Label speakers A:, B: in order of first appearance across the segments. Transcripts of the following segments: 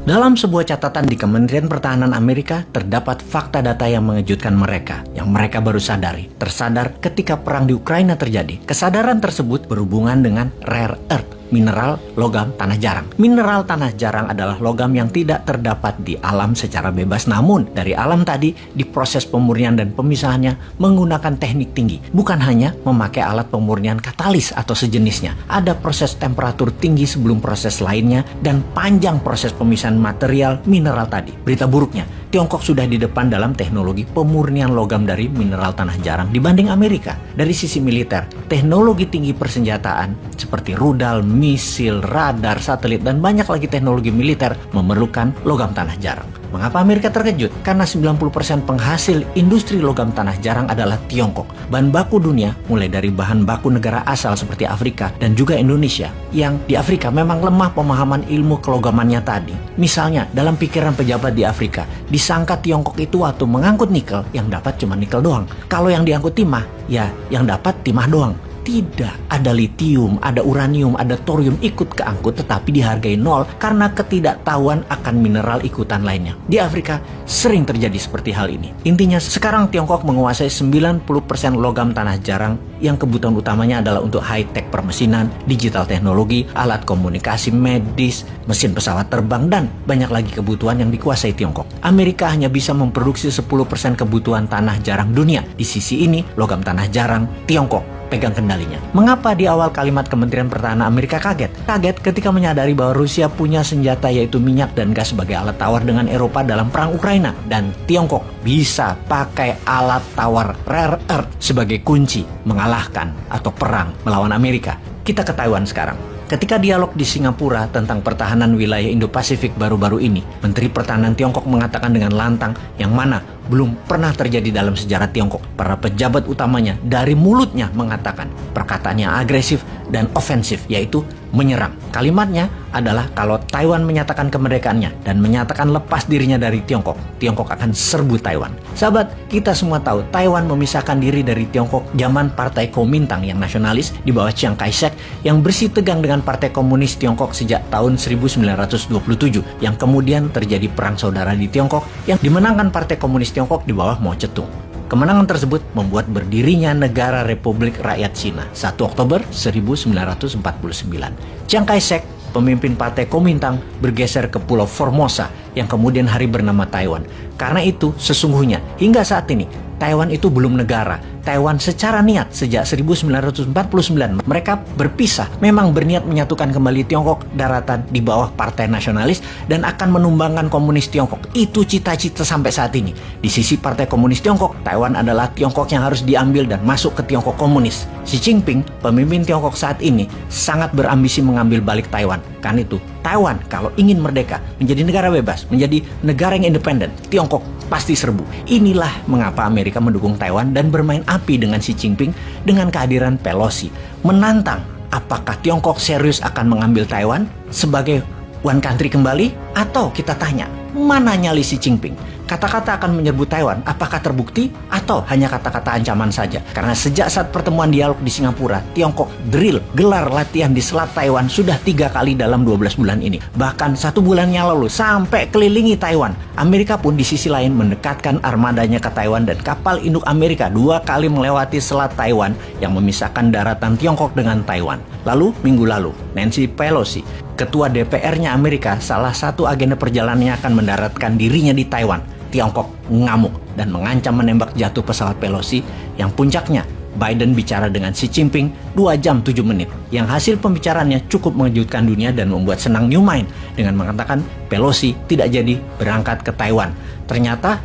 A: Dalam sebuah catatan di Kementerian Pertahanan Amerika, terdapat fakta data yang mengejutkan mereka, yang mereka baru tersadar ketika perang di Ukraina terjadi. Kesadaran tersebut berhubungan dengan rare earth, mineral logam tanah jarang. Mineral tanah jarang adalah logam yang tidak terdapat di alam secara bebas, namun dari alam tadi diproses pemurnian dan pemisahannya menggunakan teknik tinggi. Bukan hanya memakai alat pemurnian katalis atau sejenisnya, ada proses temperatur tinggi sebelum proses lainnya dan panjang proses pemisahan material mineral tadi. Berita buruknya, Tiongkok sudah di depan dalam teknologi pemurnian logam dari mineral tanah jarang dibanding Amerika. Dari sisi militer, teknologi tinggi persenjataan seperti rudal, misil, radar, satelit, dan banyak lagi teknologi militer memerlukan logam tanah jarang. Mengapa Amerika terkejut? Karena 90% penghasil industri logam tanah jarang adalah Tiongkok. Bahan baku dunia, mulai dari bahan baku negara asal seperti Afrika dan juga Indonesia, yang di Afrika memang lemah pemahaman ilmu kelogamannya tadi. Misalnya, dalam pikiran pejabat di Afrika, disangka Tiongkok itu waktu mengangkut nikel, yang dapat cuma nikel doang. Kalau yang diangkut timah, ya yang dapat timah doang. Tidak, ada litium, ada uranium, ada thorium ikut keangkut tetapi dihargai nol karena ketidaktahuan akan mineral ikutan lainnya. Di Afrika sering terjadi seperti hal ini. Intinya sekarang Tiongkok menguasai 90% logam tanah jarang yang kebutuhan utamanya adalah untuk high-tech permesinan, digital teknologi, alat komunikasi medis, mesin pesawat terbang, dan banyak lagi kebutuhan yang dikuasai Tiongkok. Amerika hanya bisa memproduksi 10% kebutuhan tanah jarang dunia. Di sisi ini, logam tanah jarang, Tiongkok pegang kendalinya. Mengapa di awal kalimat Kementerian Pertahanan Amerika kaget? Kaget ketika menyadari bahwa Rusia punya senjata yaitu minyak dan gas sebagai alat tawar dengan Eropa dalam perang Ukraina. Dan Tiongkok bisa pakai alat tawar rare earth sebagai kunci mengalahkan atau perang melawan Amerika. Kita ke Taiwan sekarang. Ketika dialog di Singapura tentang pertahanan wilayah Indo-Pasifik baru-baru ini, Menteri Pertahanan Tiongkok mengatakan dengan lantang yang mana belum pernah terjadi dalam sejarah Tiongkok. Para pejabat utamanya dari mulutnya mengatakan perkataan yang agresif dan ofensif, yaitu menyerang. Kalimatnya adalah kalau Taiwan menyatakan kemerdekaannya dan menyatakan lepas dirinya dari Tiongkok, Tiongkok akan serbu Taiwan. Sahabat, kita semua tahu Taiwan memisahkan diri dari Tiongkok zaman Partai Kuomintang yang nasionalis di bawah Chiang Kai-shek yang bersih tegang dengan Partai Komunis Tiongkok sejak tahun 1927, yang kemudian terjadi perang saudara di Tiongkok yang dimenangkan Partai Komunis Tiongkok di bawah Mao Zedong. Kemenangan tersebut membuat berdirinya Negara Republik Rakyat Cina 1 Oktober 1949. Chiang Kai-shek, pemimpin Partai Kuomintang, bergeser ke Pulau Formosa yang kemudian hari bernama Taiwan. Karena itu sesungguhnya hingga saat ini Taiwan itu belum negara. Taiwan secara niat sejak 1949 mereka berpisah, memang berniat menyatukan kembali Tiongkok daratan di bawah Partai Nasionalis dan akan menumbangkan komunis Tiongkok. Itu cita-cita sampai saat ini. Di sisi Partai Komunis Tiongkok, Taiwan adalah Tiongkok yang harus diambil dan masuk ke Tiongkok komunis. Xi Jinping, pemimpin Tiongkok saat ini, sangat berambisi mengambil balik Taiwan. Karena itu, Taiwan kalau ingin merdeka, menjadi negara bebas, menjadi negara yang independen, Tiongkok pasti serbu. Inilah mengapa Amerika mendukung Taiwan dan bermain api dengan Xi Jinping dengan kehadiran Pelosi. Menantang apakah Tiongkok serius akan mengambil Taiwan sebagai one country kembali? Atau kita tanya, mana nyali Xi Jinping? Kata-kata akan menyerbu Taiwan, apakah terbukti atau hanya kata-kata ancaman saja? Karena sejak saat pertemuan dialog di Singapura, Tiongkok gelar latihan di Selat Taiwan sudah 3 kali dalam 12 bulan ini. Bahkan 1 bulan yang lalu sampai kelilingi Taiwan. Amerika pun di sisi lain mendekatkan armadanya ke Taiwan dan kapal induk Amerika 2 kali melewati Selat Taiwan yang memisahkan daratan Tiongkok dengan Taiwan. Lalu, minggu lalu, Nancy Pelosi, ketua DPR-nya Amerika, salah satu agenda perjalanannya akan mendaratkan dirinya di Taiwan. Tiongkok ngamuk dan mengancam menembak jatuh pesawat Pelosi yang puncaknya Biden bicara dengan Xi Jinping 2 jam 7 menit yang hasil pembicaraannya cukup mengejutkan dunia dan membuat senang New Mind dengan mengatakan Pelosi tidak jadi berangkat ke Taiwan. Ternyata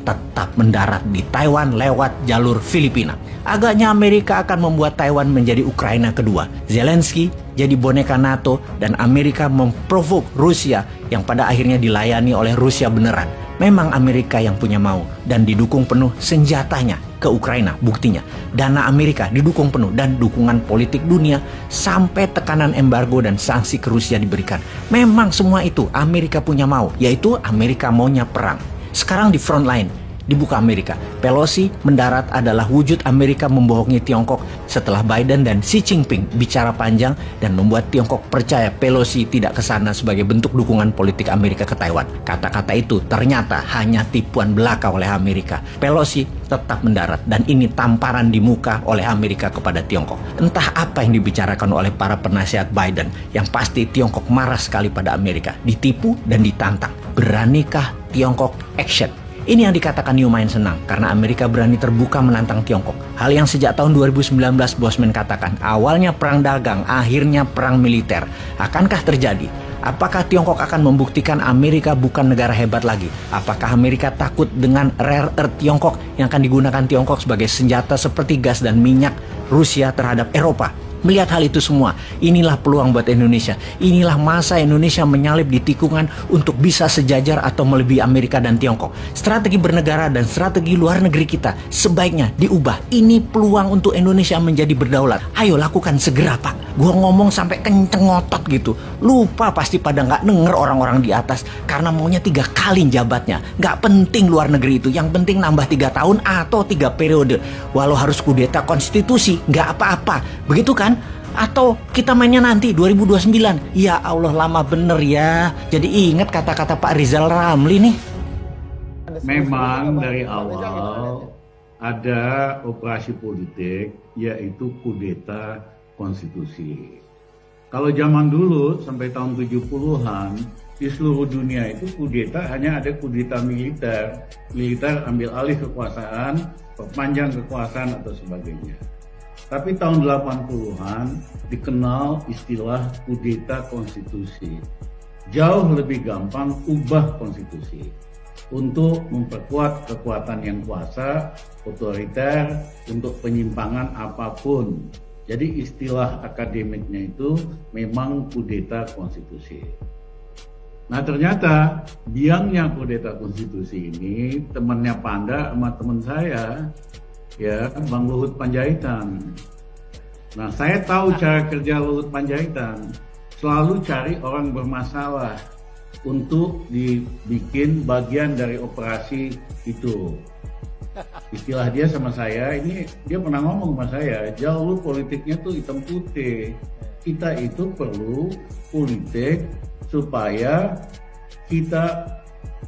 A: tetap mendarat di Taiwan lewat jalur Filipina. Agaknya Amerika akan membuat Taiwan menjadi Ukraina kedua. Zelensky jadi boneka NATO dan Amerika memprovok Rusia yang pada akhirnya dilayani oleh Rusia beneran. Memang Amerika yang punya mau dan didukung penuh senjatanya ke Ukraina. Buktinya, dana Amerika didukung penuh dan dukungan politik dunia sampai tekanan embargo dan sanksi ke Rusia diberikan. Memang semua itu Amerika punya mau, yaitu Amerika maunya perang. Sekarang di front line, dibuka Amerika. Pelosi mendarat adalah wujud Amerika membohongi Tiongkok setelah Biden dan Xi Jinping bicara panjang dan membuat Tiongkok percaya Pelosi tidak ke sana sebagai bentuk dukungan politik Amerika ke Taiwan. Kata-kata itu ternyata hanya tipuan belaka oleh Amerika. Pelosi tetap mendarat dan ini tamparan di muka oleh Amerika kepada Tiongkok. Entah apa yang dibicarakan oleh para penasihat Biden, yang pasti Tiongkok marah sekali pada Amerika, ditipu dan ditantang. Beranikah Tiongkok action? Ini yang dikatakan New main senang karena Amerika berani terbuka menantang Tiongkok. Hal yang sejak tahun 2019 Bosman katakan, awalnya perang dagang, akhirnya perang militer. Akankah terjadi? Apakah Tiongkok akan membuktikan Amerika bukan negara hebat lagi? Apakah Amerika takut dengan rare earth Tiongkok yang akan digunakan Tiongkok sebagai senjata seperti gas dan minyak Rusia terhadap Eropa? Melihat hal itu semua, inilah peluang buat Indonesia. Inilah masa Indonesia menyalip di tikungan untuk bisa sejajar atau melebihi Amerika dan Tiongkok. Strategi bernegara dan strategi luar negeri kita sebaiknya diubah. Ini peluang untuk Indonesia menjadi berdaulat. Ayo lakukan segera, Pak. Gua ngomong sampai kenceng ngotot gitu. Lupa pasti pada nggak denger orang-orang di atas karena maunya 3 kali jabatnya. Nggak penting luar negeri itu. Yang penting nambah 3 tahun atau 3 periode. Walau harus kudeta konstitusi, nggak apa-apa. Begitu kan? Atau kita mainnya nanti 2029. Ya Allah, lama bener ya. Jadi ingat kata-kata Pak Rizal Ramli nih.
B: Memang dari awal ada operasi politik, yaitu kudeta konstitusi. Kalau zaman dulu sampai tahun 70-an di seluruh dunia itu kudeta hanya ada kudeta militer. Militer ambil alih kekuasaan, perpanjang kekuasaan atau sebagainya. Tapi tahun 80-an dikenal istilah kudeta konstitusi. Jauh lebih gampang ubah konstitusi untuk memperkuat kekuatan yang kuasa, otoriter, untuk penyimpangan apapun. Jadi istilah akademiknya itu memang kudeta konstitusi. Nah ternyata biangnya kudeta konstitusi ini temannya Panda sama teman saya, ya, Bang Luhut Panjaitan. Nah, saya tahu cara kerja Luhut Panjaitan, selalu cari orang bermasalah untuk dibikin bagian dari operasi itu. Istilah dia sama saya, ini dia pernah ngomong sama saya, jauh politiknya tuh hitam putih. Kita itu perlu politik supaya kita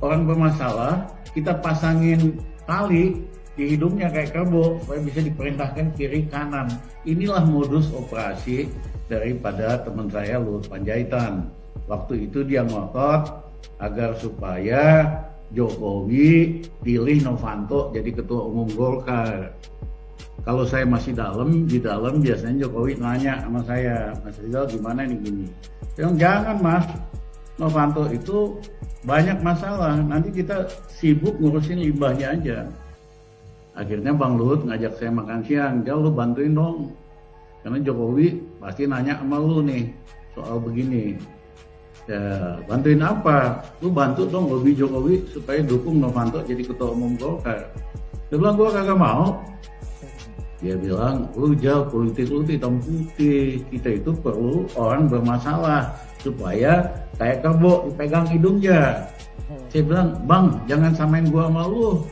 B: orang bermasalah, kita pasangin tali di hidungnya kayak kerbau supaya bisa diperintahkan kiri kanan. Inilah modus operasi daripada teman saya Luhut Panjaitan. Waktu itu dia ngotot agar supaya Jokowi pilih Novanto jadi ketua umum Golkar. Kalau saya masih di dalam biasanya Jokowi nanya sama saya, Mas Rizal gimana nih gini? Jangan Mas, Novanto itu banyak masalah, nanti kita sibuk ngurusin limbahnya aja. Akhirnya Bang Luhut ngajak saya makan siang, "Jal, lu bantuin dong. Karena Jokowi pasti nanya sama lu nih soal begini." Ya, bantuin apa? Lu bantu dong lobby Jokowi supaya dukung Novanto jadi ketua umum Golkar. Dia bilang, "Gua kagak mau." Dia bilang, "Lu Jal, politik lu hitam putih. Kita itu perlu orang bermasalah supaya kayak kerbau dipegang hidungnya." Saya bilang, "Bang, jangan samain gua sama lu.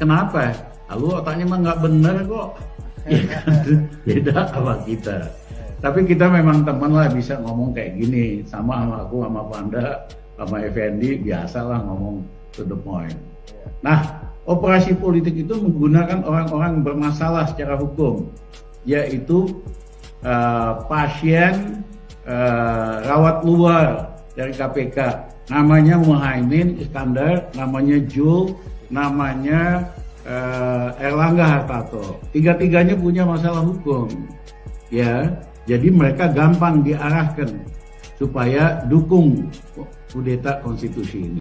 B: Kenapa? Lu otaknya mah nggak bener kok." Beda sama kita. Tapi kita memang teman lah, bisa ngomong kayak gini. Sama aku, sama Panda, sama Effendi, biasalah ngomong to the point. Nah, operasi politik itu menggunakan orang-orang bermasalah secara hukum, yaitu pasien rawat luar dari KPK. Namanya Muhaimin Iskandar, namanya Jul, namanya Erlangga Hartarto. Tiga-tiganya punya masalah hukum, ya. Jadi mereka gampang diarahkan supaya dukung kudeta konstitusi ini.